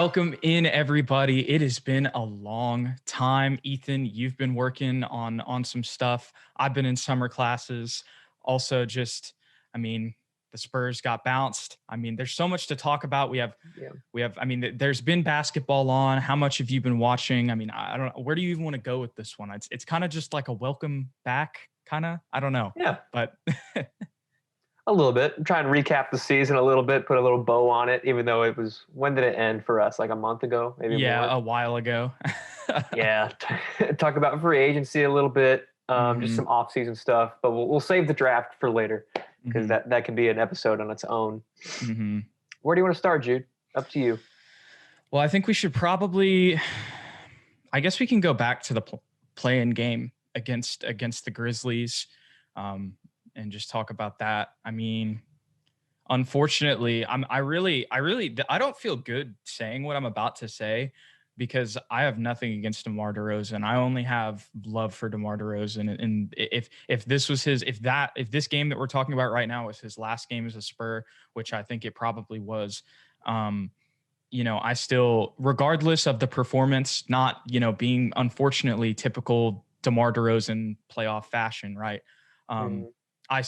Welcome in, everybody. It has been a long time. Ethan, you've been working on some stuff. I've been in summer classes. Also, the Spurs got bounced. There's so much to talk about. There's been basketball on. How much have you been watching? I don't know. Where do you even want to go with this one? It's kind of just like a welcome back, kind of. I don't know. Yeah. But a little bit. I'm trying to recap the season a little bit, put a little bow on it, even though when did it end for us? Like a month ago, maybe more? A while ago. Yeah. Talk about free agency a little bit, just some off-season stuff, but we'll save the draft for later because that can be an episode on its own. Where do you want to start, Jude? Up to you. Well, I think we should probably, I guess we can go back to the play-in game against the Grizzlies. And just talk about that. Unfortunately, I don't feel good saying what I'm about to say because I have nothing against DeMar DeRozan. I only have love for DeMar DeRozan. And if this game that we're talking about right now was his last game as a Spur, which I think it probably was, I still, regardless of the performance, not, being unfortunately typical DeMar DeRozan playoff fashion, right? I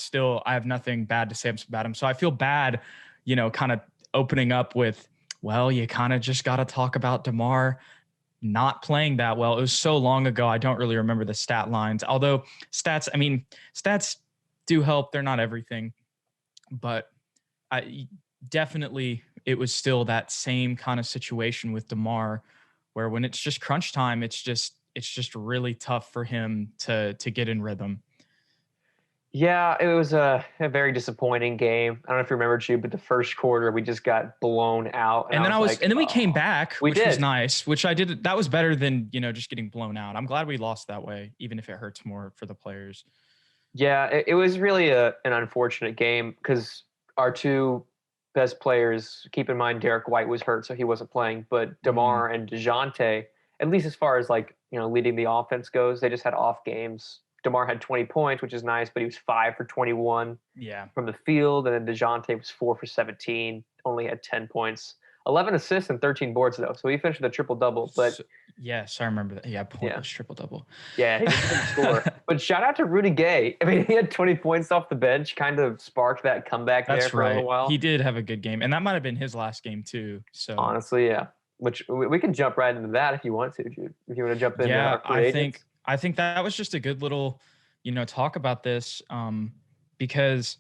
have nothing bad to say about him. So I feel bad, kind of opening up with, well, you kind of just got to talk about DeMar not playing that well. It was so long ago. I don't really remember the stat lines, although stats do help. They're not everything, but it was still that same kind of situation with DeMar where when it's just crunch time, it's just really tough for him to get in rhythm. Yeah, it was a very disappointing game. I don't know if you remember, Jude, but the first quarter we just got blown out. And then we came back, which was nice, which I did. That was better than, just getting blown out. I'm glad we lost that way, even if it hurts more for the players. Yeah, it was really an unfortunate game because our two best players, keep in mind Derek White was hurt, so he wasn't playing, but DeMar and DeJounte, at least as far as leading the offense goes, they just had off games. DeMar had 20 points, which is nice, but he was 5 for 21 from the field. And then DeJounte was 4 for 17, only had 10 points, 11 assists and 13 boards, though. So he finished with a triple-double. But yes, I remember that. Yeah, pointless triple-double. Yeah, he just couldn't score. But shout out to Rudy Gay. He had 20 points off the bench, kind of sparked that comeback there for a little while. He did have a good game. And that might have been his last game, too. So honestly, yeah. Which we can jump right into that if you want to, Jude. If you want to jump in. I think that was just a good little, talk about this because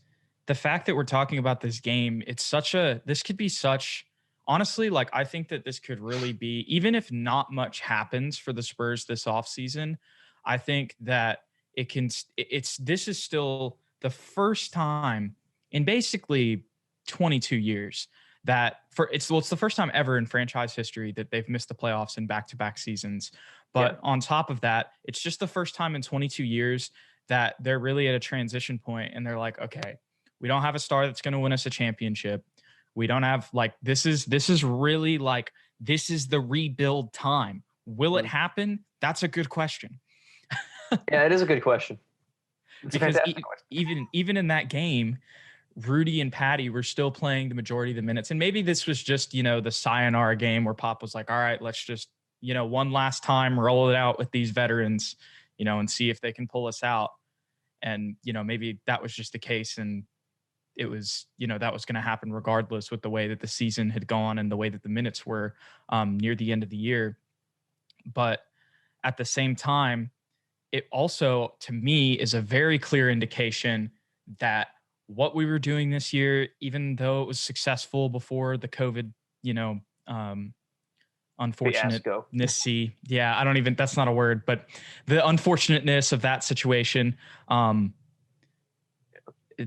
the fact that we're talking about this game, this could be such, honestly, I think that this could really be, even if not much happens for the Spurs this offseason, I think that this is still the first time in basically 22 years it's the first time ever in franchise history that they've missed the playoffs in back-to-back seasons. But on top of that, it's just the first time in 22 years that they're really at a transition point and they're like, okay, we don't have a star that's going to win us a championship. We don't have this is really this is the rebuild time. Will it happen? That's a good question. Yeah, it is a good question. Because even in that game, Rudy and Patty were still playing the majority of the minutes. And maybe this was just, the sayonara game where Pop was like, all right, let's just, one last time, roll it out with these veterans, and see if they can pull us out. And, maybe that was just the case. And it was, that was going to happen regardless with the way that the season had gone and the way that the minutes were near the end of the year. But at the same time, it also, to me, is a very clear indication that what we were doing this year, even though it was successful before the COVID, unfortunateness. Yeah, that's not a word, but the unfortunateness of that situation.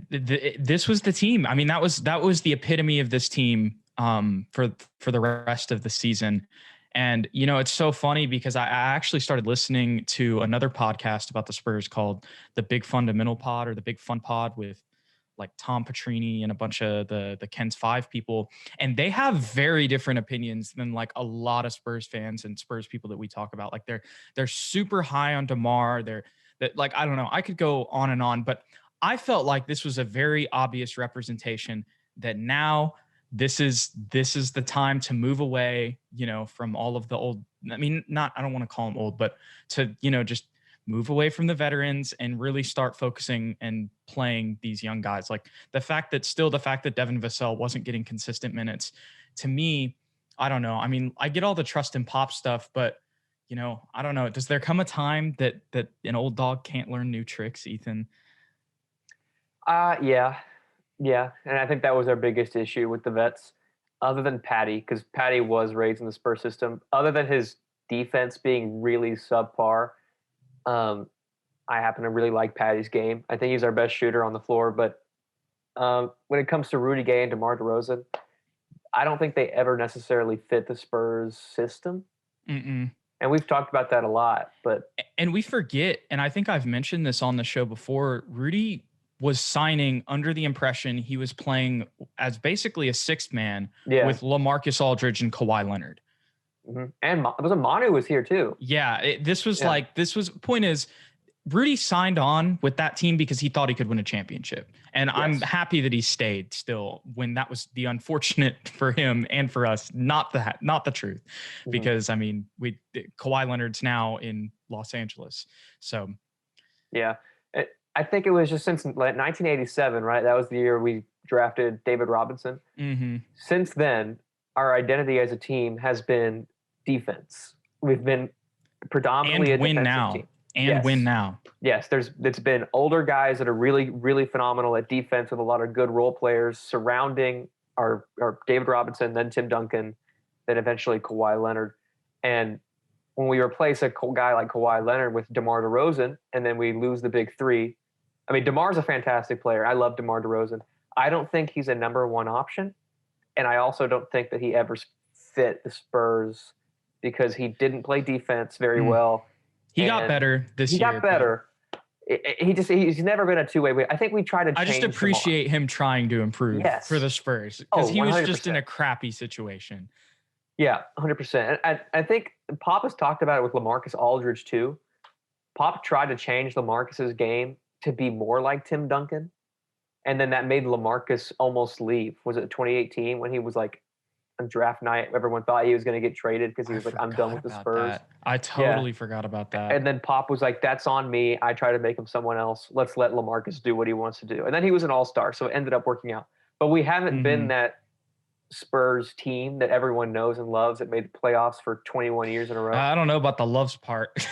This was the team. That was the epitome of this team for the rest of the season. And, it's so funny because I actually started listening to another podcast about the Spurs called the Big Fundamental Pod or the Big Fun Pod with Tom Petrini and a bunch of the Ken's Five people. And they have very different opinions than a lot of Spurs fans and Spurs people that we talk about. They're super high on DeMar. I don't know, I could go on and on, but I felt like this was a very obvious representation that now this is the time to move away, from all of the old, I mean, I don't want to call them old, but to, just move away from the veterans and really start focusing and playing these young guys. Like the fact that Devin Vassell wasn't getting consistent minutes, to me, I don't know. I mean, I get all the trust in Pop stuff, but I don't know. Does there come a time that an old dog can't learn new tricks, Ethan? Yeah. And I think that was our biggest issue with the vets, other than Patty, because Patty was raised in the Spurs system. Other than his defense being really subpar, I happen to really like Patty's game. I think he's our best shooter on the floor. But when it comes to Rudy Gay and DeMar DeRozan, I don't think they ever necessarily fit the Spurs system. Mm-mm. And we've talked about that a lot. And we forget, and I think I've mentioned this on the show before, Rudy was signing under the impression he was playing as basically a sixth man with LaMarcus Aldridge and Kawhi Leonard. Mm-hmm. And Manu was here too. Yeah, point is, Rudy signed on with that team because he thought he could win a championship. And yes. I'm happy that he stayed still when that was the unfortunate for him and for us, not the truth. Mm-hmm. Because I mean, Kawhi Leonard's now in Los Angeles. So yeah. I think it was just since 1987, right? That was the year we drafted David Robinson. Mm-hmm. Since then, our identity as a team has been defense. We've been predominantly a defensive team. Win now. Yes, it's been older guys that are really, really phenomenal at defense with a lot of good role players surrounding our David Robinson, then Tim Duncan, then eventually Kawhi Leonard. And when we replace a guy like Kawhi Leonard with DeMar DeRozan, and then we lose the big three, I mean, DeMar's a fantastic player. I love DeMar DeRozan. I don't think he's a number one option, and I also don't think that he ever fit the Spurs because he didn't play defense very well. He got better this year. He got better. He's never been a two-way. I think we try to change. I just appreciate him trying to improve for the Spurs because he was just in a crappy situation. Yeah, 100%. And I think Pop has talked about it with LaMarcus Aldridge too. Pop tried to change LaMarcus's game to be more like Tim Duncan, and then that made LaMarcus almost leave. Was it 2018 when he was like, on draft night, everyone thought he was going to get traded because he was like, I'm done with the Spurs. That. I totally forgot about that. And then Pop was like, that's on me. I try to make him someone else. Let's let LaMarcus do what he wants to do. And then he was an all-star, so it ended up working out. But we haven't been that Spurs team that everyone knows and loves that made the playoffs for 21 years in a row. I don't know about the loves part.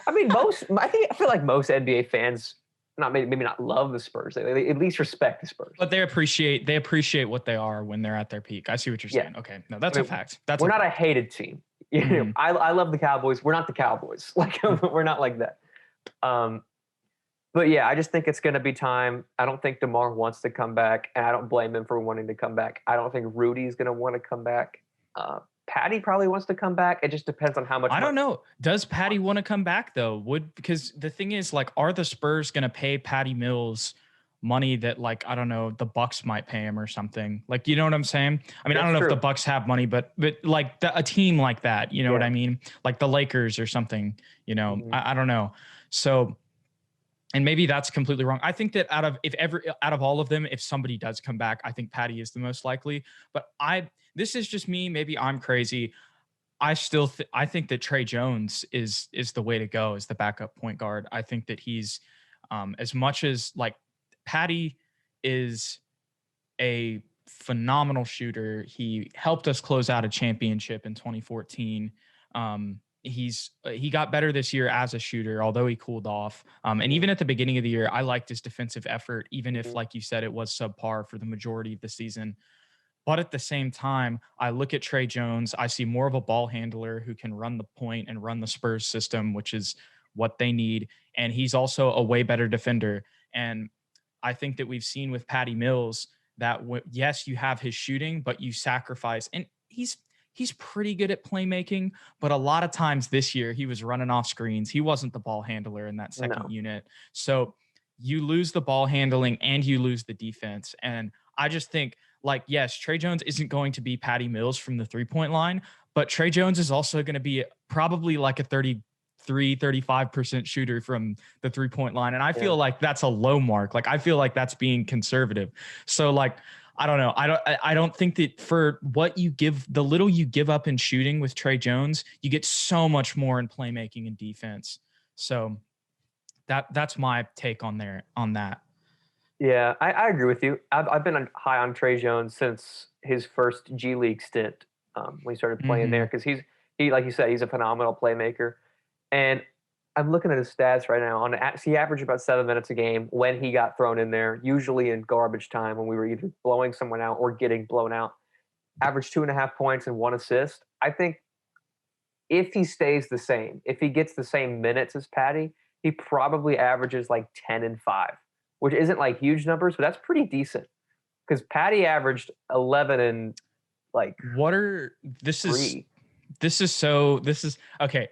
I mean, I feel like most NBA fans maybe not love the Spurs. They at least respect the Spurs. But they appreciate what they are when they're at their peak. I see what you're saying. Yeah. Okay. No, that's a fact. We're not a hated team. I love the Cowboys. We're not the Cowboys. Like we're not like that. But yeah, I just think it's going to be time. I don't think DeMar wants to come back, and I don't blame him for wanting to come back. I don't think Rudy's going to want to come back. Patty probably wants to come back. It just depends on how much. I don't know. Does Patty want to come back though? Because the thing is, like, are the Spurs going to pay Patty Mills money that, like, I don't know, the Bucks might pay him or something? Like, you know what I'm saying? I mean, I don't know if the Bucks have money, but like a team like that, you know what I mean? Like the Lakers or something, I don't know. So, and maybe that's completely wrong. I think that out of all of them, if somebody does come back, I think Patty is the most likely. But this is just me. Maybe I'm crazy. I still I think that Trey Jones is the way to go as the backup point guard. I think that he's as much as, like, Patty is a phenomenal shooter. He helped us close out a championship in 2014. He got better this year as a shooter, although he cooled off. And even at the beginning of the year, I liked his defensive effort, even if, like you said, it was subpar for the majority of the season. But at the same time, I look at Trey Jones. I see more of a ball handler who can run the point and run the Spurs system, which is what they need. And he's also a way better defender. And I think that we've seen with Patty Mills that, yes, you have his shooting, but you sacrifice. And he's pretty good at playmaking, but a lot of times this year he was running off screens. He wasn't the ball handler in that second unit. So you lose the ball handling and you lose the defense. And I just think, like, yes, Trey Jones isn't going to be Patty Mills from the 3-point line, but Trey Jones is also going to be probably like a 35% shooter from the 3-point line. And I feel like that's a low mark. Like, I feel like that's being conservative. So, like, I don't know. I don't think that for what you give, the little you give up in shooting with Trey Jones, you get so much more in playmaking and defense. So that's my take on that. Yeah, I agree with you. I've been high on Trey Jones since his first G League stint, when he started playing there, because he like you said, he's a phenomenal playmaker. And I'm looking at his stats right now. He averaged about 7 minutes a game when he got thrown in there, usually in garbage time when we were either blowing someone out or getting blown out. Averaged 2.5 points and 1 assist. I think if he stays the same, if he gets the same minutes as Patty, he probably averages like 10 and 5, which isn't like huge numbers, but that's pretty decent. Because Patty averaged 11 and like this 3. is okay.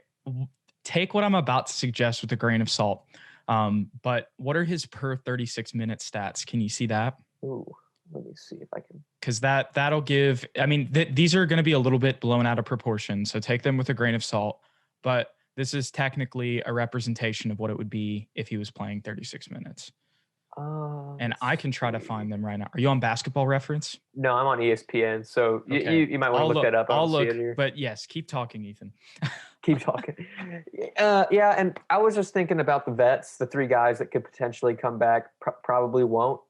Take what I'm about to suggest with a grain of salt. But what are his per 36 minute stats? Can you see that? Ooh, let me see if I can. Because that'll give. I mean, these are going to be a little bit blown out of proportion, so take them with a grain of salt. But this is technically a representation of what it would be if he was playing 36 minutes. And I can try to find them right now. Are you on Basketball Reference? No, I'm on ESPN. So okay. you might want to look that up. I'll look. But yes, keep talking, Ethan. Keep talking. Yeah, and I was just thinking about the vets, the 3 guys that could potentially come back, probably won't.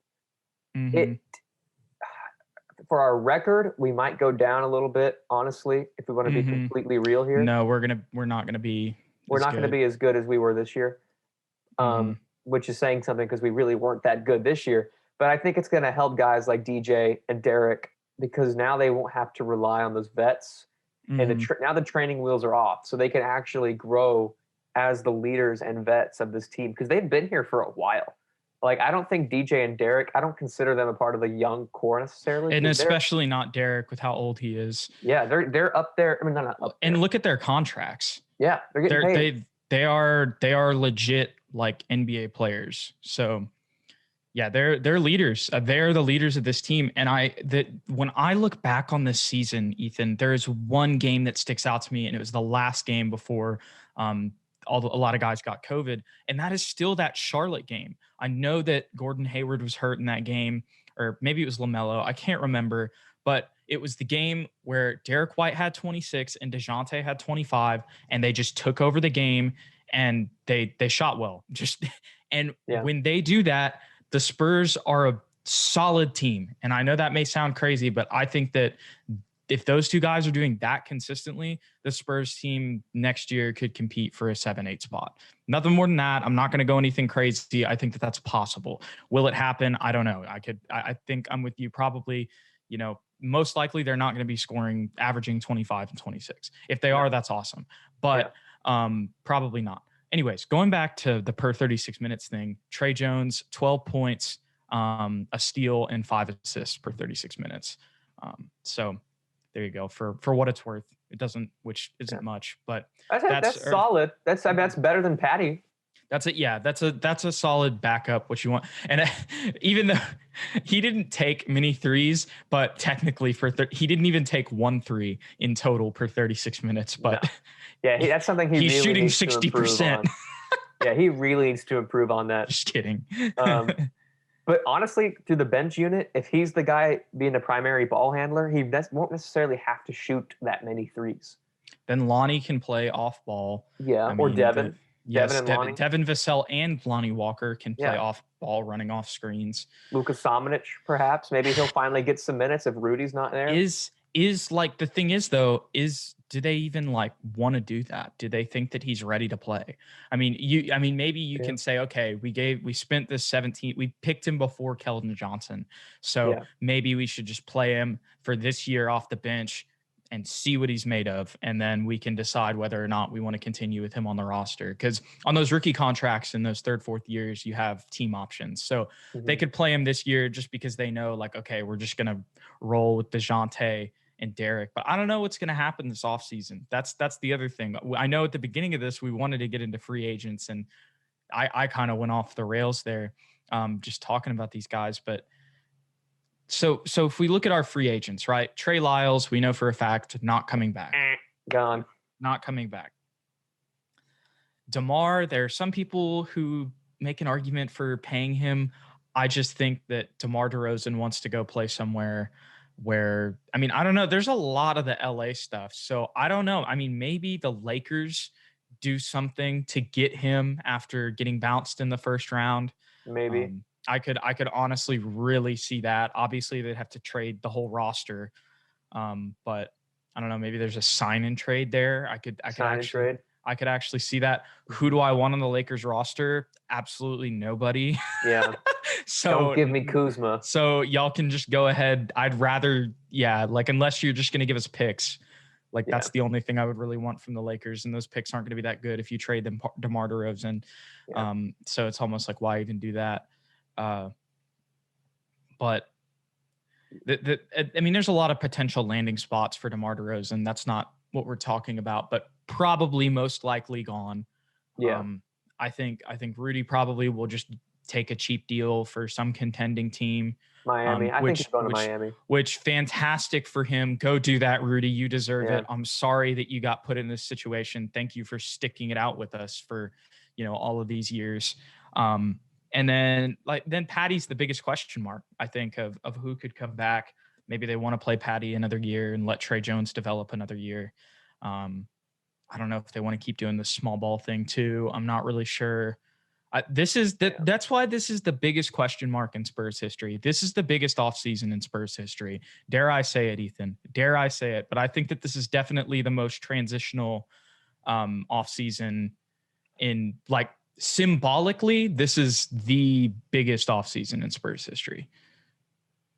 For our record, we might go down a little bit, honestly, if we want to be completely real here. No, we're not going to be as good as we were this year. Which is saying something because we really weren't that good this year. But I think it's going to help guys like DJ and Derek because now they won't have to rely on those vets. And now the training wheels are off, so they can actually grow as the leaders and vets of this team because they've been here for a while. Like, I don't think DJ and Derek, I don't consider them a part of the young core necessarily. And especially not Derek with how old he is. Yeah, they're up there. I mean, not up there. And look at their contracts. Yeah, they're getting paid. They are legit like NBA players. So yeah, they're leaders. They're the leaders of this team. And when I look back on this season, Ethan, there is one game that sticks out to me, and it was the last game before a lot of guys got COVID, and that is still that Charlotte game. I know that Gordon Hayward was hurt in that game, or maybe it was LaMelo. I can't remember, but it was the game where Derek White had 26 and DeJounte had 25, and they just took over the game, and they shot well. When they do that, the Spurs are a solid team. And I know that may sound crazy, but I think that if those 2 guys are doing that consistently, the Spurs team next year could compete for a 7-8 spot. Nothing more than that. I'm not going to go anything crazy. I think that that's possible. Will it happen? I don't know. I think I'm with you. Probably, most likely they're not going to be averaging 25 and 26. If they are, that's awesome. But probably not. Anyways, going back to the per 36 minutes thing, Trey Jones, 12 points, a steal, and 5 assists per 36 minutes. So there you go. For what it's worth, which isn't much, but that's solid. That's better than Patty. That's it. Yeah, that's a solid backup. What you want, and even though he didn't take many threes, but technically he didn't even take 1 3 in total per 36 minutes. But yeah, that's something he's really shooting 60%. Yeah, he really needs to improve on that. Just kidding. But honestly, through the bench unit, if he's the guy being the primary ball handler, he won't necessarily have to shoot that many threes. Then Lonnie can play off ball. Yeah, or Devin. Devin Vassell and Lonnie Walker can play off ball, running off screens. Luka Samanic, perhaps. Maybe he'll finally get some minutes if Rudy's not there. Is like the thing is though, do they even like want to do that? Do they think that he's ready to play? I mean, maybe you can say, okay, we spent this 17, we picked him before Keldon Johnson. So maybe we should just play him for this year off the bench and see what he's made of. And then we can decide whether or not we want to continue with him on the roster. Because on those rookie contracts in those 3rd, 4th years, you have team options. So they could play him this year just because they know like, okay, we're just going to roll with DeJounte and Derek. But I don't know what's going to happen this offseason. That's the other thing. I know at the beginning of this, we wanted to get into free agents, and I kind of went off the rails there just talking about these guys. But So if we look at our free agents, right? Trey Lyles, we know for a fact, not coming back. Gone. Not coming back. DeMar, there are some people who make an argument for paying him. I just think that DeMar DeRozan wants to go play somewhere where, I mean, I don't know. There's a lot of the LA stuff. So I don't know. I mean, maybe the Lakers do something to get him after getting bounced in the first round. Maybe. I could honestly really see that. Obviously, they'd have to trade the whole roster. But I don't know. Maybe there's a sign and trade there. I could actually see that. Who do I want on the Lakers roster? Absolutely nobody. Yeah. So don't give me Kuzma. So y'all can just go ahead. I'd rather, like, unless you're just going to give us picks, like that's the only thing I would really want from the Lakers. And those picks aren't going to be that good if you trade them DeMar DeRozan. Yeah. So it's almost like, why even do that? But I mean, there's a lot of potential landing spots for DeMar DeRozan. That's not what we're talking about, but probably most likely gone. Yeah. I think Rudy probably will just take a cheap deal for some contending team. Miami. I think he's going to Miami. Which fantastic for him. Go do that, Rudy. You deserve it. I'm sorry that you got put in this situation. Thank you for sticking it out with us for, all of these years. And then Patty's the biggest question mark, I think, of who could come back. Maybe they want to play Patty another year and let Trey Jones develop another year. I don't know if they want to keep doing the small ball thing too. I'm not really sure. That's why this is the biggest question mark in Spurs history. This is the biggest offseason in Spurs history. Dare I say it, Ethan? Dare I say it? But I think that this is definitely the most transitional offseason in, like, symbolically, this is the biggest offseason in Spurs history.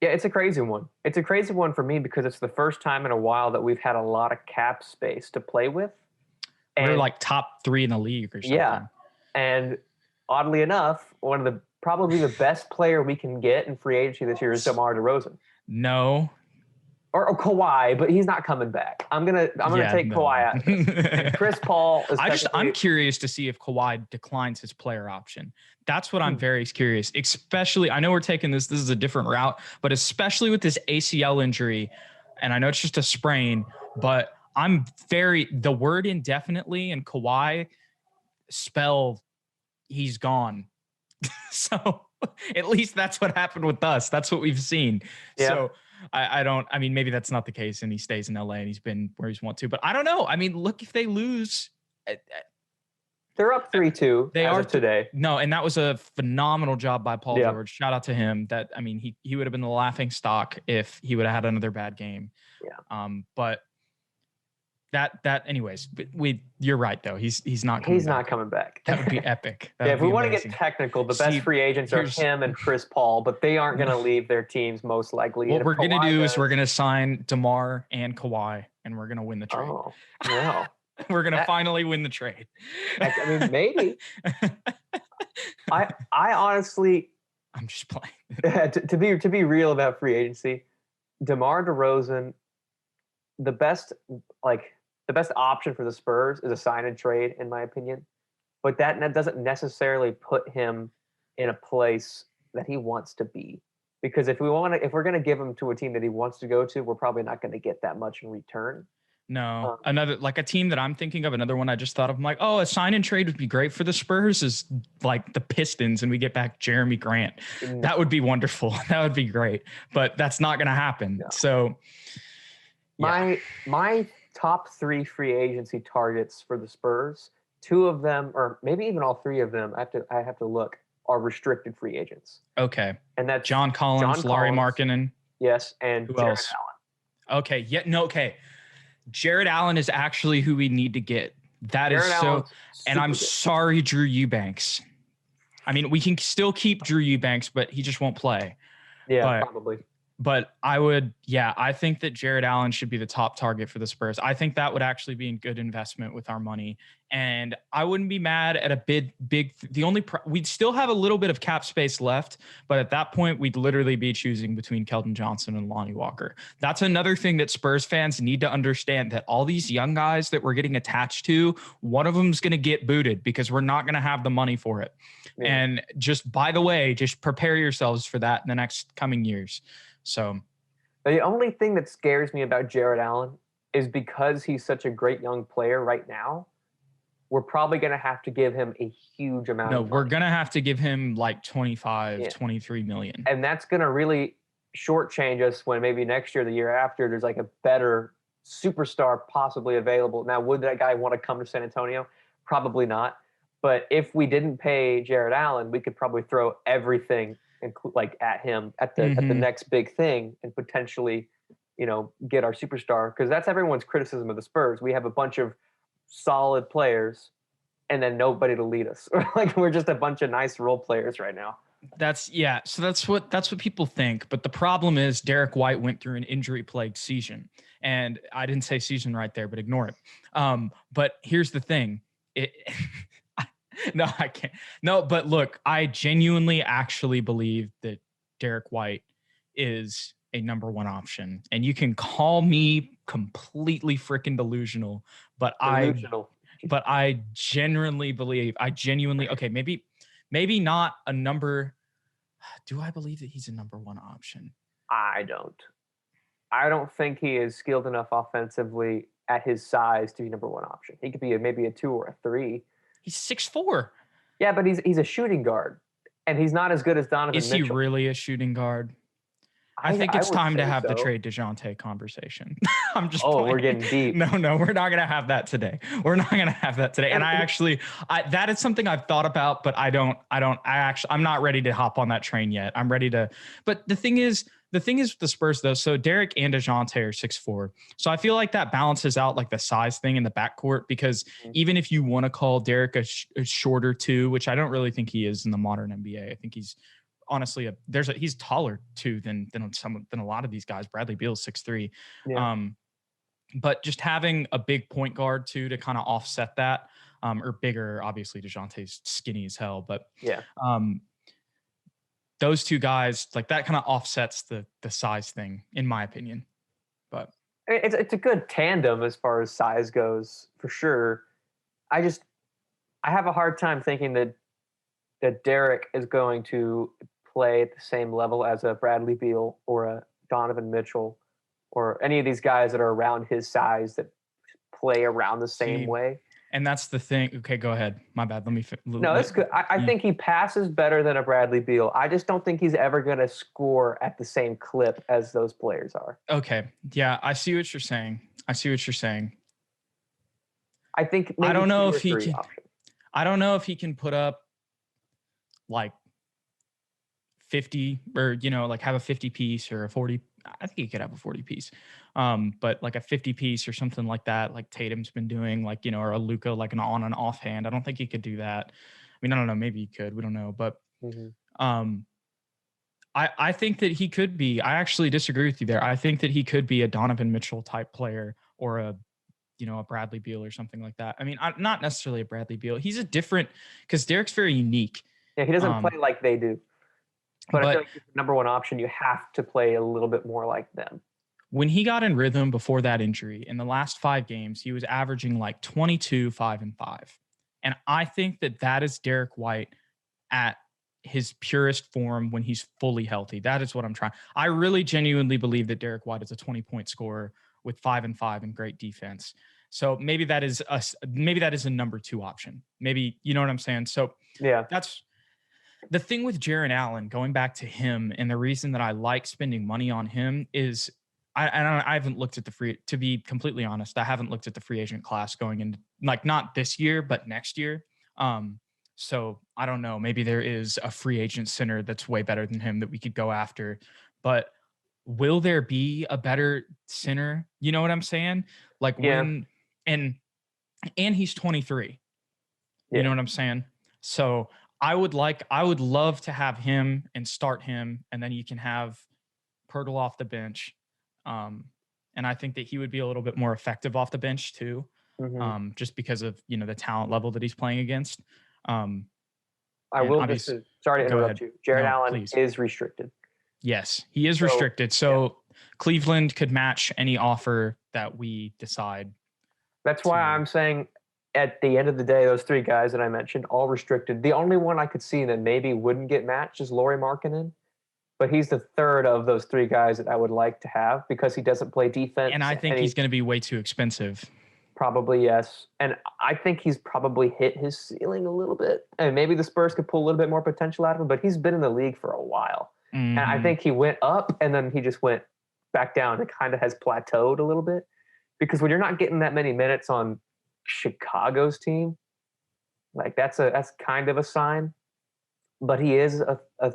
Yeah, it's a crazy one. It's a crazy one for me because it's the first time in a while that we've had a lot of cap space to play with. And we're like top 3 in the league or something. Yeah. And oddly enough, probably the best player we can get in free agency this year is DeMar DeRozan. No. Or Kawhi, but he's not coming back. I'm gonna take Kawhi out. And Chris Paul is I'm curious to see if Kawhi declines his player option. That's what I'm very curious. Especially, I know we're taking this is a different route, but especially with this ACL injury, and I know it's just a sprain, but the word indefinitely and Kawhi spell he's gone. So at least that's what happened with us. That's what we've seen. Yeah. So I mean, maybe that's not the case and he stays in LA and he's been where he's want to, but I don't know. I mean, look, if they lose, they're up 3-2. They are today. No. And that was a phenomenal job by Paul George. Shout out to him. That, I mean, he would have been the laughing stock if he would have had another bad game. Yeah. But anyways, you're right though. He's not coming back. That would be epic. If we want to get technical, the best free agents are him and Chris Paul, but they aren't going to leave their teams most likely. What we're going to do is we're going to sign DeMar and Kawhi, and we're going to win the trade. Oh, wow. We're going to finally win the trade. I mean, maybe. I honestly, I'm just playing. to be real about free agency, DeMar DeRozan, the best option for the Spurs is a sign and trade, in my opinion. But that doesn't necessarily put him in a place that he wants to be. Because if we're going to give him to a team that he wants to go to, we're probably not going to get that much in return. No, another, like, a team that I'm thinking of, another one I just thought of, I'm like, oh, a sign and trade would be great for the Spurs is like the Pistons, and we get back Jeremy Grant. That would be wonderful. That would be great. But that's not going to happen. No. So my top 3 free agency targets for the Spurs, 2 of them, or maybe even all 3 of them, I have to look, are restricted free agents. Okay. And that's John Collins, Lauri Markkanen. Yes, and who Jared else? Allen. Okay. Okay. Jared Allen is actually who we need to get. And I'm sorry, Drew Eubanks. I mean, we can still keep Drew Eubanks, but he just won't play. Yeah, probably. But I think that Jared Allen should be the top target for the Spurs. I think that would actually be a good investment with our money. And I wouldn't be mad at a big, we'd still have a little bit of cap space left, but at that point, we'd literally be choosing between Keldon Johnson and Lonnie Walker. That's another thing that Spurs fans need to understand, that all these young guys that we're getting attached to, one of them is going to get booted because we're not going to have the money for it. Yeah. And just, by the way, just prepare yourselves for that in the next coming years. So the only thing that scares me about Jared Allen is because he's such a great young player right now. we're probably going to have to give him a huge amount No, of money. we're going to have to give him like 25, Yeah. 23 million. And that's going to really shortchange us when maybe next year, the year after, there's like a better superstar possibly available. Now, would that guy want to come to San Antonio? Probably not. But if we didn't pay Jared Allen, we could probably throw everything like at him at the next big thing and potentially, get our superstar, because that's everyone's criticism of the Spurs. We have a bunch of solid players and then nobody to lead us. Like we're just a bunch of nice role players right now. So that's what people think. But the problem is Derek White went through an injury-plagued season. And I didn't say season right there, but ignore it. But here's the thing. No, I can't. No, but look, I genuinely actually believe that Derek White is a number one option. And you can call me completely freaking delusional, but I genuinely believe, okay, maybe not a number. Do I believe that he's a number one option? I don't think he is skilled enough offensively at his size to be number one option. He could be maybe a 2 or a 3. He's 6'4". Yeah, but he's a shooting guard, and he's not as good as Donovan Mitchell. Is he really a shooting guard? I think it's time to have the trade DeJounte conversation. I'm just we're getting deep. No, we're not going to have that today. And that is something I've thought about, but I'm not ready to hop on that train yet. I'm ready to, but the thing is with the Spurs though, so Derek and DeJounte are 6'4". So I feel like that balances out like the size thing in the backcourt, because even if you want to call Derek a shorter 2, which I don't really think he is in the modern NBA, I think he's honestly he's taller too than a lot of these guys. Bradley Beal's 6'3". Yeah. But just having a big point guard too to kind of offset that, or bigger, obviously DeJounte's skinny as hell, but yeah. Those two guys, like that kind of offsets the size thing, in my opinion. But it's a good tandem as far as size goes, for sure. I have a hard time thinking that Derek is going to play at the same level as a Bradley Beal or a Donovan Mitchell or any of these guys that are around his size that play around the same way. And that's the thing. Okay, go ahead. My bad. No, that's good. I think he passes better than a Bradley Beal. I just don't think he's ever going to score at the same clip as those players are. Okay. Yeah, I see what you're saying. I think maybe I don't know if he can put up like 50 or, like have a 50 piece or a 40. I think he could have a 40 piece. But like a 50 piece or something like that, like Tatum's been doing, like, or a Luka, like an on and off hand. I don't think he could do that. I mean, I don't know. Maybe he could. We don't know. But I think that he could be. I actually disagree with you there. I think that he could be a Donovan Mitchell type player or a Bradley Beal or something like that. I mean, not necessarily a Bradley Beal. He's a different, because Derek's very unique. Yeah, he doesn't play like they do. But I feel like the number one option, you have to play a little bit more like them. When he got in rhythm before that injury, in the last 5 games, he was averaging like 22, 5, and 5. And I think that is Derek White at his purest form when he's fully healthy. That is what I'm trying. I really genuinely believe that Derek White is a 20-point scorer with 5 and 5 and great defense. So maybe that is a number 2 option. Maybe, you know what I'm saying? So yeah, that's the thing with Jared Allen, going back to him, and the reason that I like spending money on him is I haven't looked at to be completely honest, I haven't looked at the free agent class going into, like, not this year, but next year. So I don't know, maybe there is a free agent center that's way better than him that we could go after, but will there be a better center? You know what I'm saying? Like when, and he's 23, you know what I'm saying? So I would love to have him and start him, and then you can have Pirtle off the bench. And I think that he would be a little bit more effective off the bench too, just because of, the talent level that he's playing against. Sorry to interrupt you. Jared Allen is restricted. Yes, he is restricted. So Cleveland could match any offer that we decide. That's why I'm saying at the end of the day, those 3 guys that I mentioned, all restricted. The only one I could see that maybe wouldn't get matched is Lauri Markkanen. But he's the 3rd of those 3 guys that I would like to have because he doesn't play defense. And I think he's going to be way too expensive. Probably, yes. And I think he's probably hit his ceiling a little bit. And maybe the Spurs could pull a little bit more potential out of him, but he's been in the league for a while. And I think he went up and then he just went back down and kind of has plateaued a little bit. Because when you're not getting that many minutes on Chicago's team, like that's kind of a sign. But he is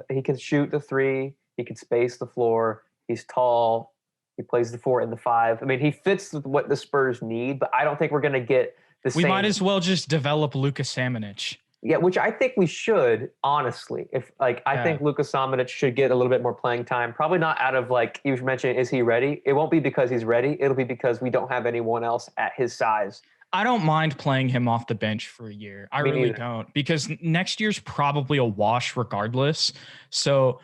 he can shoot the three, he can space the floor, he's tall, he plays the 4 and the 5. I mean, he fits what the Spurs need, but I don't think we're going to get the same. We might as well just develop Luka Samanic. Yeah, which I think we should, honestly. If I think Luka Samanic should get a little bit more playing time. Probably not out of like you mentioned, is he ready? It won't be because he's ready. It'll be because we don't have anyone else at his size. I don't mind playing him off the bench for a year. I really don't, because next year's probably a wash regardless. So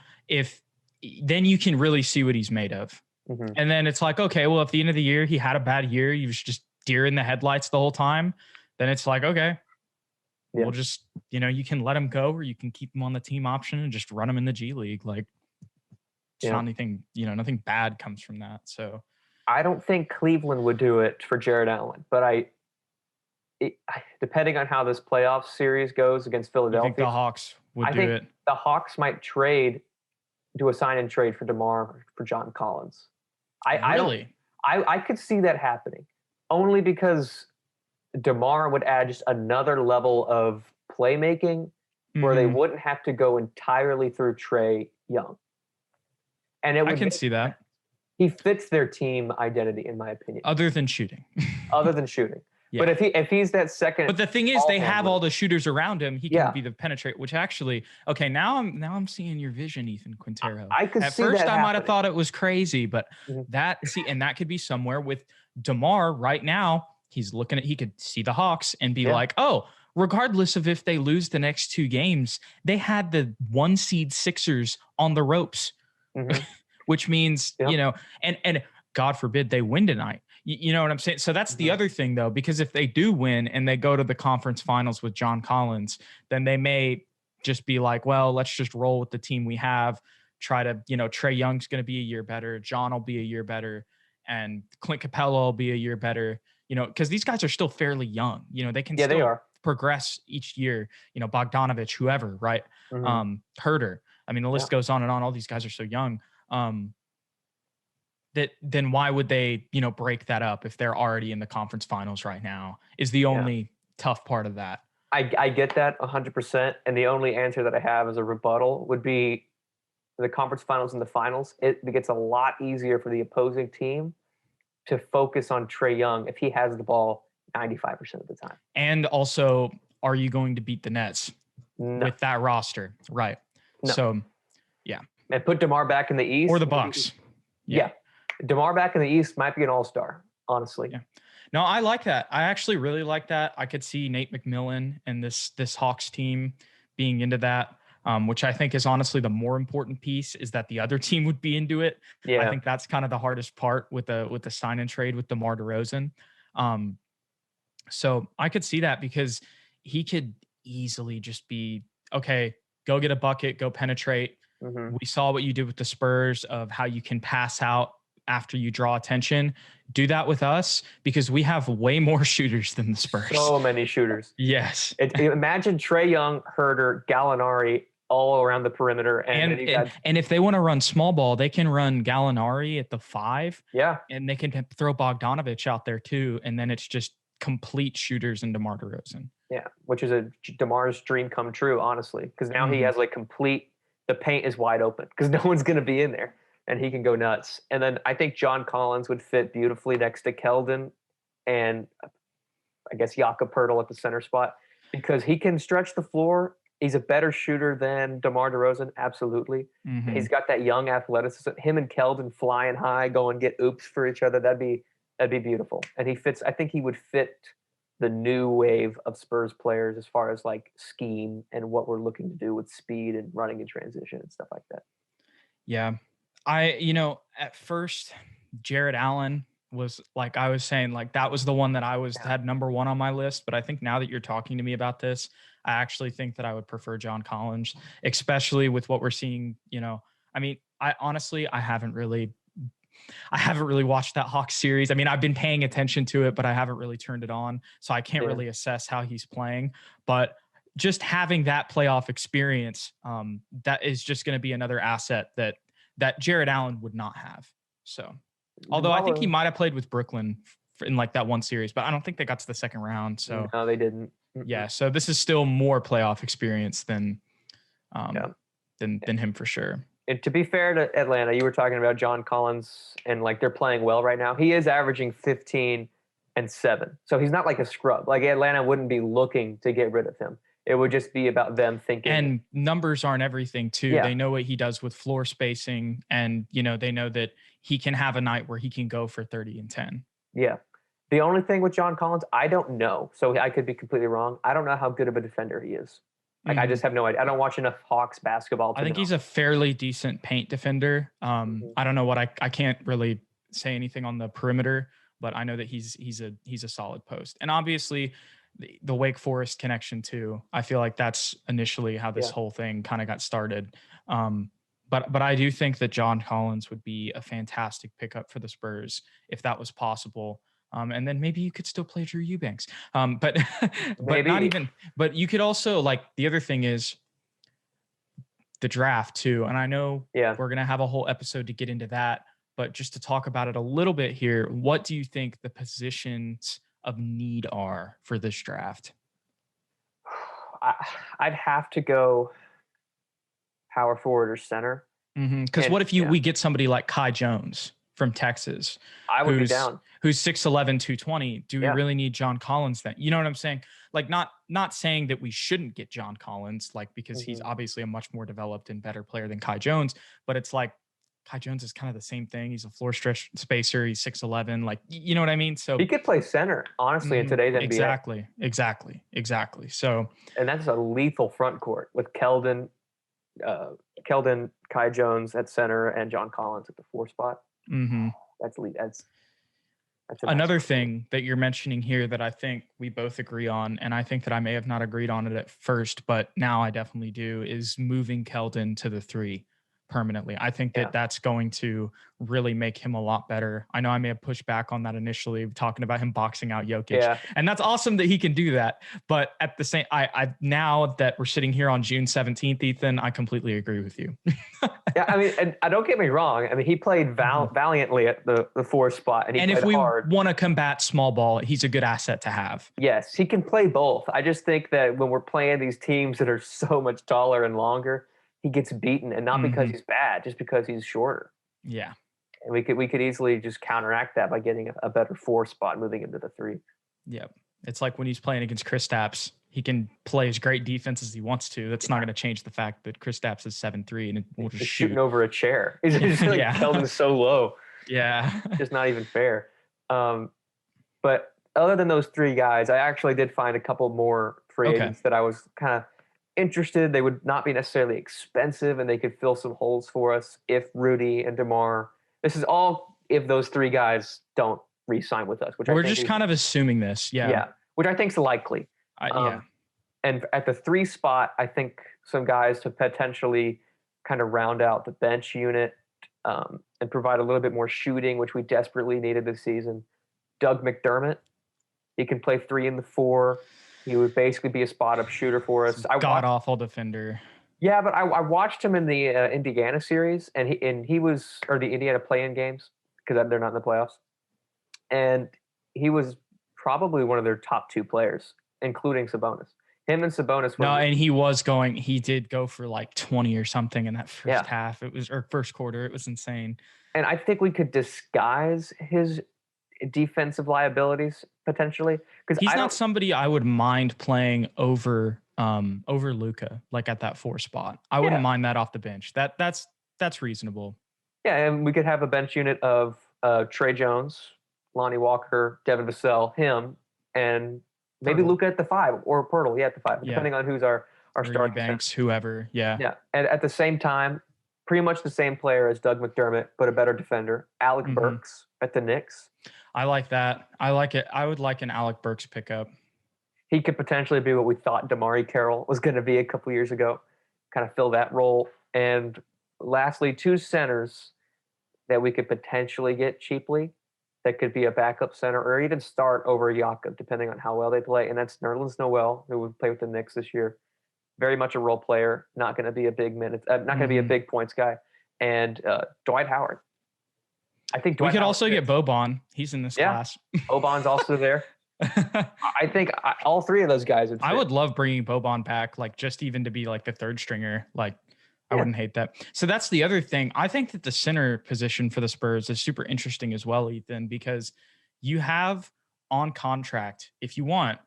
then you can really see what he's made of. Mm-hmm. And then it's like, okay, well, at the end of the year, he had a bad year. He was just deer in the headlights the whole time. Then it's like, okay, we'll just, you can let him go or you can keep him on the team option and just run him in the G League. Like, it's not anything, nothing bad comes from that. So I don't think Cleveland would do it for Jared Allen, but depending on how this playoff series goes against Philadelphia, I think the Hawks would do it. The Hawks might do a sign and trade for DeMar for John Collins. I could see that happening only because DeMar would add just another level of playmaking where they wouldn't have to go entirely through Trae Young. And I can see that. He fits their team identity, in my opinion. Other than shooting. Yeah. But if he's that second, but the thing is, they have all the shooters around him. He can be the penetrate. Which actually, okay, now I'm seeing your vision, Ethan Quintero. I could at see first that I might have thought it was crazy, but that could be somewhere with DeMar right now. He's looking at, he could see the Hawks and be like, oh, regardless of if they lose the next 2 games, they had the 1 seed Sixers on the ropes, which means and God forbid they win tonight. You know what I'm saying? So that's the other thing, though, because if they do win and they go to the conference finals with John Collins, then they may just be like, well, let's just roll with the team we have. Try to, Trae Young's going to be a year better. John will be a year better. And Clint Capella will be a year better, because these guys are still fairly young. They can still progress each year, Bogdanovich, whoever, right? Herter. I mean, the list goes on and on. All these guys are so young. Then why would they, break that up if they're already in the conference finals right now is the only tough part of that. I get that 100%. And the only answer that I have as a rebuttal would be the conference finals and the finals. It gets a lot easier for the opposing team to focus on Trae Young if he has the ball 95% of the time. And also, are you going to beat the Nets with that roster? Right. No. So, yeah. And put DeMar back in the East. Or the Bucks. Yeah. DeMar back in the East might be an all-star, honestly. Yeah. No, I like that. I actually really like that. I could see Nate McMillan and this Hawks team being into that, which I think is honestly the more important piece is that the other team would be into it. Yeah. I think that's kind of the hardest part with the sign and trade with DeMar DeRozan. So I could see that because he could easily just be, okay, go get a bucket, go penetrate. We saw what you did with the Spurs of how you can pass out after you draw attention. Do that with us because we have way more shooters than the Spurs. So many shooters. Yes. Imagine Trae Young, Herter, Gallinari all around the perimeter. And if they want to run small ball, they can run Gallinari at the 5. Yeah. And they can throw Bogdanovich out there too. And then it's just complete shooters in DeMar DeRozan. Yeah. Which is DeMar's dream come true, honestly. Because now he has the paint is wide open because no one's going to be in there and he can go nuts. And then I think John Collins would fit beautifully next to Keldon and I guess Jakob Poeltl at the center spot because he can stretch the floor. He's a better shooter than DeMar DeRozan. Absolutely. He's got that young athleticism. Him and Keldon flying high, go and get oops for each other. That'd be beautiful. And I think he would fit the new wave of Spurs players as far as scheme and what we're looking to do with speed and running in transition and stuff like that. Yeah. At first Jared Allen was I was saying that was the one that had number 1 on my list. But I think now that you're talking to me about this, I actually think that I would prefer John Collins, especially with what we're seeing, I mean, I haven't really I haven't really watched that Hawks series. I mean, I've been paying attention to it, but I haven't really turned it on. So I can't really assess how he's playing. But just having that playoff experience, that is just going to be another asset that Jared Allen would not have. So, although I think he might have played with Brooklyn in like that one series, but I don't think they got to the second round. So no, they didn't. Yeah. So this is still more playoff experience than him for sure. And to be fair to Atlanta, you were talking about John Collins and like they're playing well right now. He is averaging 15 and 7. So he's not like a scrub. Like Atlanta wouldn't be looking to get rid of him. It would just be about them thinking. And numbers aren't everything too. Yeah. They know what he does with floor spacing, and they know that he can have a night where he can go for 30 and 10. Yeah. The only thing with John Collins, I don't know. So I could be completely wrong. I don't know how good of a defender he is. Like, I just have no idea. I don't watch enough Hawks basketball to I think know. He's a fairly decent paint defender. I don't know what I can't really say anything on the perimeter, but I know that he's a solid post. And obviously the Wake Forest connection too. I feel like that's initially how this whole thing kind of got started. But I do think that John Collins would be a fantastic pickup for the Spurs if that was possible. And then maybe you could still play Drew Eubanks. But not even, but you could also, like, the other thing is the draft too. And I know we're going to have a whole episode to get into that, but just to talk about it a little bit here, what do you think the positions of need are for this draft? I'd have to go power forward or center. Because what if we get somebody like Kai Jones from Texas? I would be down. Who's 6'11", 220. Do we really need John Collins then? You know what I'm saying? Like, not saying that we shouldn't get John Collins, like, because he's obviously a much more developed and better player than Kai Jones, but it's like Kai Jones is kind of the same thing. He's a floor stretch spacer. He's 6'11". Like, you know what I mean? So he could play center, honestly, in today's NBA. Exactly. So, and that's a lethal front court with Keldon, Kai Jones at center, and John Collins at the 4 spot. That's another thing that you're mentioning here that I think we both agree on, and I think that I may have not agreed on it at first, but now I definitely do, is moving Keldon to the 3 permanently. I think that that's going to really make him a lot better. I know I may have pushed back on that initially, talking about him boxing out Jokic, and that's awesome that he can do that. But at the same, I now that we're sitting here on June 17th, Ethan, I completely agree with you. I mean, and don't get me wrong. I mean, he played valiantly at the 4 spot, and if we want to combat small ball, he's a good asset to have. Yes, he can play both. I just think that when we're playing these teams that are so much taller and longer, he gets beaten, and not because he's bad, just because he's shorter. Yeah. And we could easily just counteract that by getting a better 4 spot, moving him to the 3. Yep. It's like when he's playing against Kristaps, he can play as great defense as he wants to. That's not going to change the fact that Kristaps is 7'3" and will just shooting over a chair. He's just like Keldon's so low. Yeah. Just not even fair. But other than those 3 guys, I actually did find a couple more free agents that I was kind of interested. They would not be necessarily expensive, and they could fill some holes for us if Rudy and DeMar. This is all if those 3 guys don't re-sign with us, which we're just kind of assuming this. Yeah, which I think is likely. And at the 3 spot, I think some guys to potentially kind of round out the bench unit and provide a little bit more shooting, which we desperately needed this season. Doug McDermott, he can play 3 in the 4. He would basically be a spot-up shooter for us. God-awful defender. Yeah, but I watched him in the Indiana series, and he was, or the Indiana play-in games, because they're not in the playoffs. And he was probably one of their top 2 players, including Sabonis. Him and Sabonis were... No, and he did go for like 20 or something in that first half. Or first quarter. It was insane. And I think we could disguise his defensive liabilities potentially, because he's not somebody I would mind playing over Luka, like at that 4 spot. I wouldn't mind that off the bench. That's reasonable. Yeah, and we could have a bench unit of Trey Jones, Lonnie Walker, Devin Vassell, him, and maybe Luka at the 5 or Pirtle, at the 5, depending on who's our starting Banks, whoever. Yeah. And at the same time, pretty much the same player as Doug McDermott, but a better defender, Alec Burks at the Knicks. I like that. I like it. I would like an Alec Burks pickup. He could potentially be what we thought Damari Carroll was going to be a couple years ago, kind of fill that role. And lastly, 2 centers. that we could potentially get cheaply that could be a backup center or even start over Jakob, depending on how well they play. And that's Nerlens Noel, who would play with the Knicks this year. Very much a role player, not going to be a big minutes, not going to be a big points guy. And Dwight Howard. I think we could also get Boban. He's in this class. Boban's also there. I think all three of those guys would fit. I would love bringing Boban back, like just even to be like the third stringer. Like, I wouldn't hate that. So that's the other thing. I think that the center position for the Spurs is super interesting as well, Ethan, because you have on contract, if you want,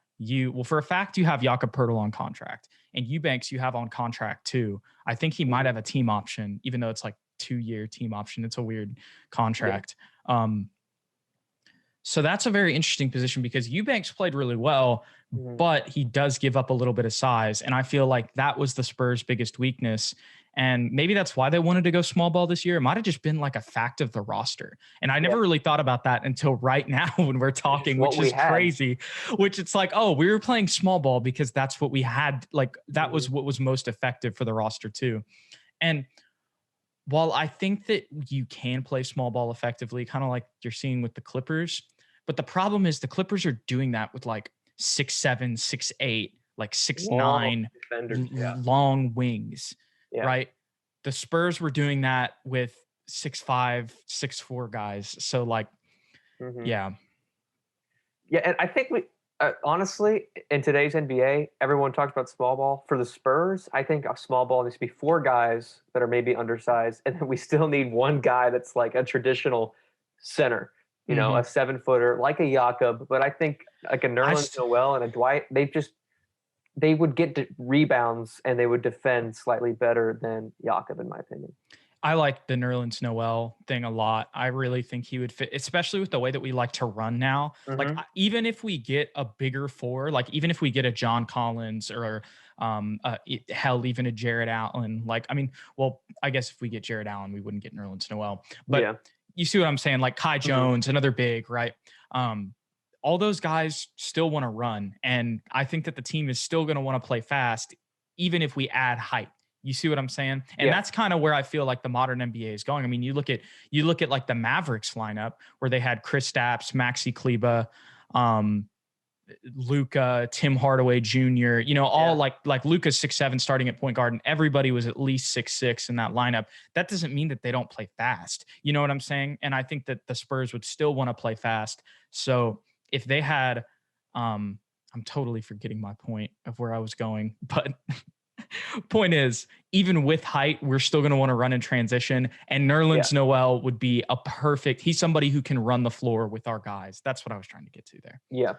for a fact, you have Jakob Poeltl on contract, and Eubanks you have on contract too. I think he might have a team option, even though it's like 2-year team option. It's a weird contract. Yeah. So that's a very interesting position because Eubanks played really well, but he does give up a little bit of size. And I feel like that was the Spurs' biggest weakness. And maybe that's why they wanted to go small ball this year. It might have just been like a fact of the roster. And I never really thought about that until right now when we're talking, which is crazy, which it's like, oh, we were playing small ball because that's what we had. Like that was what was most effective for the roster too. And while I think that you can play small ball effectively, kind of like you're seeing with the Clippers, but the problem is the Clippers are doing that with like 6'7", 6'8", like 6'9", long wings, right? The Spurs were doing that with 6'5", 6'4" guys. So like, yeah. And I think we honestly in today's NBA, everyone talks about small ball. For the Spurs, I think a small ball needs to be 4 guys that are maybe undersized, and then we still need one guy that's like a traditional center. You know, a 7-footer like a Jakob, but I think like a Nerlens Noel and a Dwight, they would get rebounds and they would defend slightly better than Jakob, in my opinion. I like the Nerlens Noel thing a lot. I really think he would fit, especially with the way that we like to run now. Like even if we get a bigger 4, like even if we get a John Collins or hell, even a Jared Allen, like, I mean, well, I guess if we get Jared Allen, we wouldn't get Nerlens Noel, but you see what I'm saying? Like Kai Jones, another big, right? All those guys still want to run. And I think that the team is still going to want to play fast, even if we add height. You see what I'm saying? And that's kind of where I feel like the modern NBA is going. I mean, you look at like the Mavericks lineup where they had Kristaps, Maxi Kleber, Luka, Tim Hardaway Jr., you know, all like Luka's 6'7" starting at point guard, and everybody was at least 6'6" in that lineup. That doesn't mean that they don't play fast. You know what I'm saying? And I think that the Spurs would still want to play fast. So if they had, I'm totally forgetting my point of where I was going, but point is, even with height, we're still going to want to run in transition, and Nerlens Noel would be he's somebody who can run the floor with our guys. That's what I was trying to get to there. Yeah.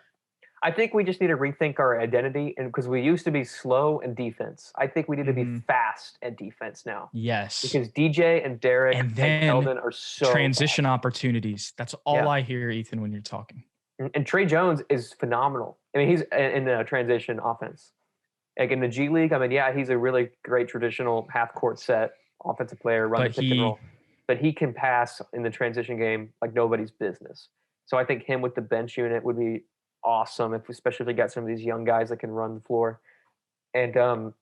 I think we just need to rethink our identity, and because we used to be slow in defense, I think we need to be fast at defense now. Yes, because DJ and Derek and Keldon are so transition opportunities. That's all I hear, Ethan, when you're talking. And Trey Jones is phenomenal. I mean, he's in the transition offense. Like in the G League, I mean, he's a really great traditional half-court set offensive player, run the pick and roll. But he can pass in the transition game like nobody's business. So I think him with the bench unit would be awesome, especially if we got some of these young guys that can run the floor. And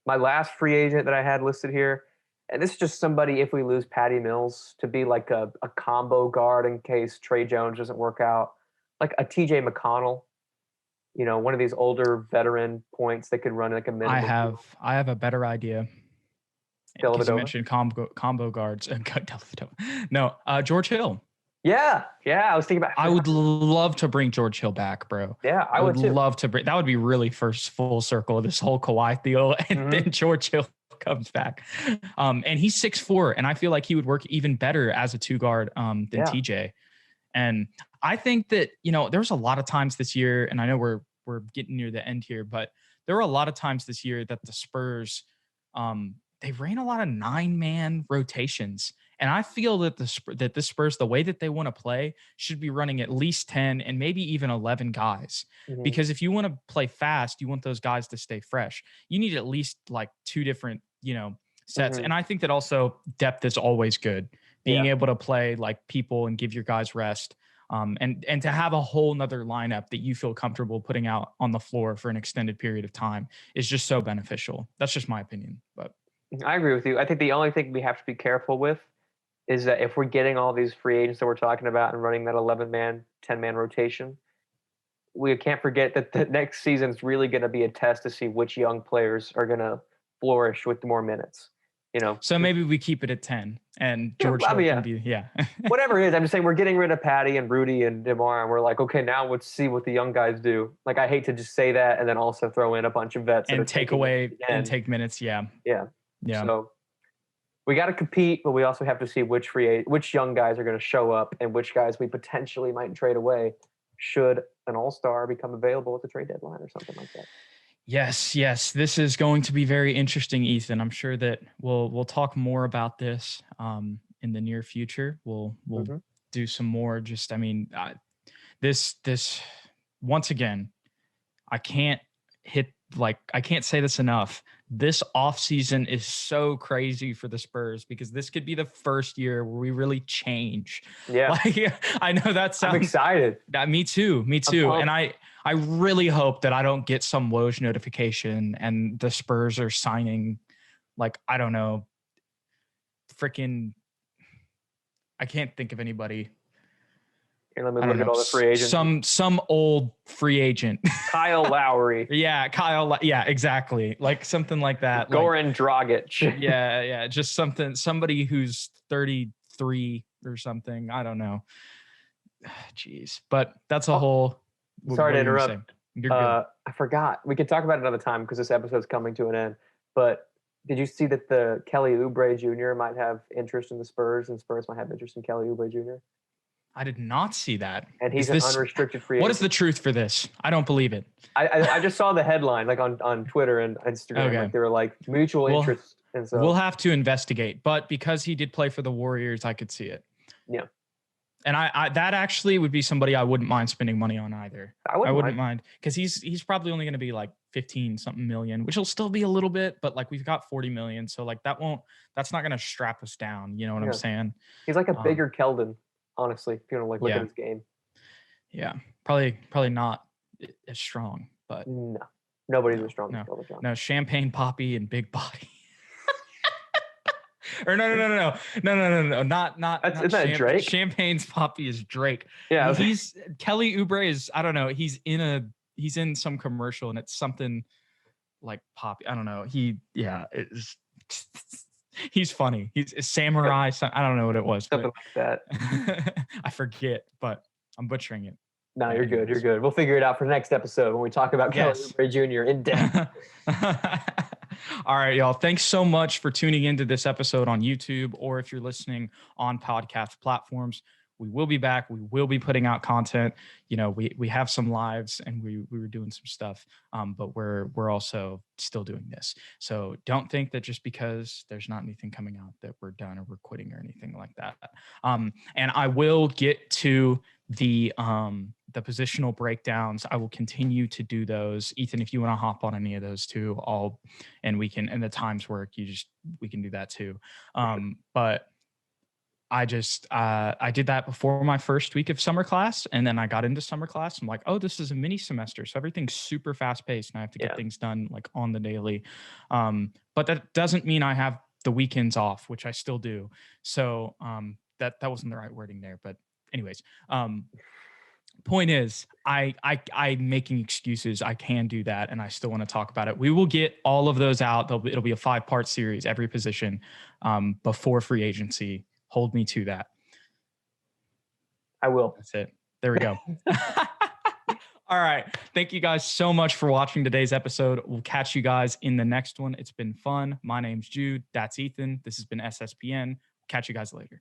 my last free agent that I had listed here, and this is just somebody, if we lose Patty Mills, to be like a combo guard in case Trey Jones doesn't work out, like a TJ McConnell, you know, one of these older veteran points that could run like a minimum. I have a better idea. Because you mentioned combo guards. No, George Hill. Yeah, I was thinking about. I would love to bring George Hill back, bro. Yeah, I would too. Love to bring. That would be really first full circle of this whole Kawhi deal, and then George Hill comes back. And he's 6'4", and I feel like he would work even better as a 2 guard than TJ. And I think that, you know, there's a lot of times this year, and I know we're getting near the end here, but there were a lot of times this year that the Spurs, they ran a lot of 9-man rotations. And I feel that the Spurs, the way that they want to play, should be running at least 10 and maybe even 11 guys. Because if you want to play fast, you want those guys to stay fresh. You need at least like 2 different, you know, sets. And I think that also depth is always good. Being able to play like people and give your guys rest. And to have a whole nother lineup that you feel comfortable putting out on the floor for an extended period of time is just so beneficial. That's just my opinion. But I agree with you. I think the only thing we have to be careful with is that if we're getting all these free agents that we're talking about and running that 11-man, 10-man rotation, we can't forget that the next season is really going to be a test to see which young players are going to flourish with more minutes. So maybe we keep it at 10 and George Hill can be, whatever it is. I'm just saying we're getting rid of Patty and Rudy and DeMar, and we're like, okay, now let's see what the young guys do. Like, I hate to just say that and then also throw in a bunch of vets and take away and take minutes. Yeah. So we got to compete, but we also have to see which young guys are going to show up and which guys we potentially might trade away should an all-star become available at the trade deadline or something like that. Yes. This is going to be very interesting, Ethan. I'm sure that we'll talk more about this in the near future. We'll do some more. Just, I mean, this once again, I can't say this enough. This offseason is so crazy for the Spurs because this could be the first year where we really change. Yeah. I know that sounds... I'm excited. Me too. And I really hope that I don't get some Woj notification and the Spurs are signing, I don't know, freaking... I can't think of anybody. Here, let me look at all the free agents. Some old free agent. Kyle Lowry. Yeah, exactly. Something like that. Goran Dragic. Yeah. Just somebody who's 33 or something. I don't know. Jeez. But that's a whole... Sorry to interrupt. I forgot. We could talk about it another time because this episode's coming to an end. But did you see that the Kelly Oubre Jr. might have interest in the Spurs and Spurs might have interest in Kelly Oubre Jr.? I did not see that. And he's an unrestricted free agent. What is the truth for this? I don't believe it. I just saw the headline on Twitter and Instagram. Okay. They were mutual interest. And so we'll have to investigate. But because he did play for the Warriors, I could see it. Yeah. And I that actually would be somebody I wouldn't mind spending money on either. I wouldn't mind because he's probably only going to be 15 something million, which will still be a little bit, but we've got 40 million. So that's not going to strap us down. You know what I'm saying? He's a bigger Keldon. Honestly, if you want to look at his game. Yeah, probably not as strong, but no, nobody's as strong as Keldon. No, Champagne Poppy and Big Body. Or no, not. Is that Drake? Champagne's Poppy is Drake. Yeah, he's Kelly Oubre is, I don't know. He's in some commercial and it's something like Poppy. I don't know. He's funny. He's a samurai. I don't know what it was. Something like that. I forget, but I'm butchering it. No, you're good. You're good. We'll figure it out for the next episode when we talk about Kelly Oubre Jr. in depth. All right, y'all. Thanks so much for tuning into this episode on YouTube, or if you're listening on podcast platforms. We will be back. We will be putting out content. We have some lives and we were doing some stuff, but we're also still doing this. So don't think that just because there's not anything coming out that we're done or we're quitting or anything like that. And I will get to the positional breakdowns. I will continue to do those. Ethan, if you want to hop on any of those too, and the times work, we can do that too. But I did that before my first week of summer class. And then I got into summer class. I'm like, oh, this is a mini semester. So everything's super fast paced and I have to get things done on the daily. But that doesn't mean I have the weekends off, which I still do. So that wasn't the right wording there. But anyways, point is I'm making excuses. I can do that. And I still want to talk about it. We will get all of those out. It'll be a 5-part series, every position before free agency. Hold me to that. I will. That's it. There we go. All right. Thank you guys so much for watching today's episode. We'll catch you guys in the next one. It's been fun. My name's Jude. That's Ethan. This has been SSPN. Catch you guys later.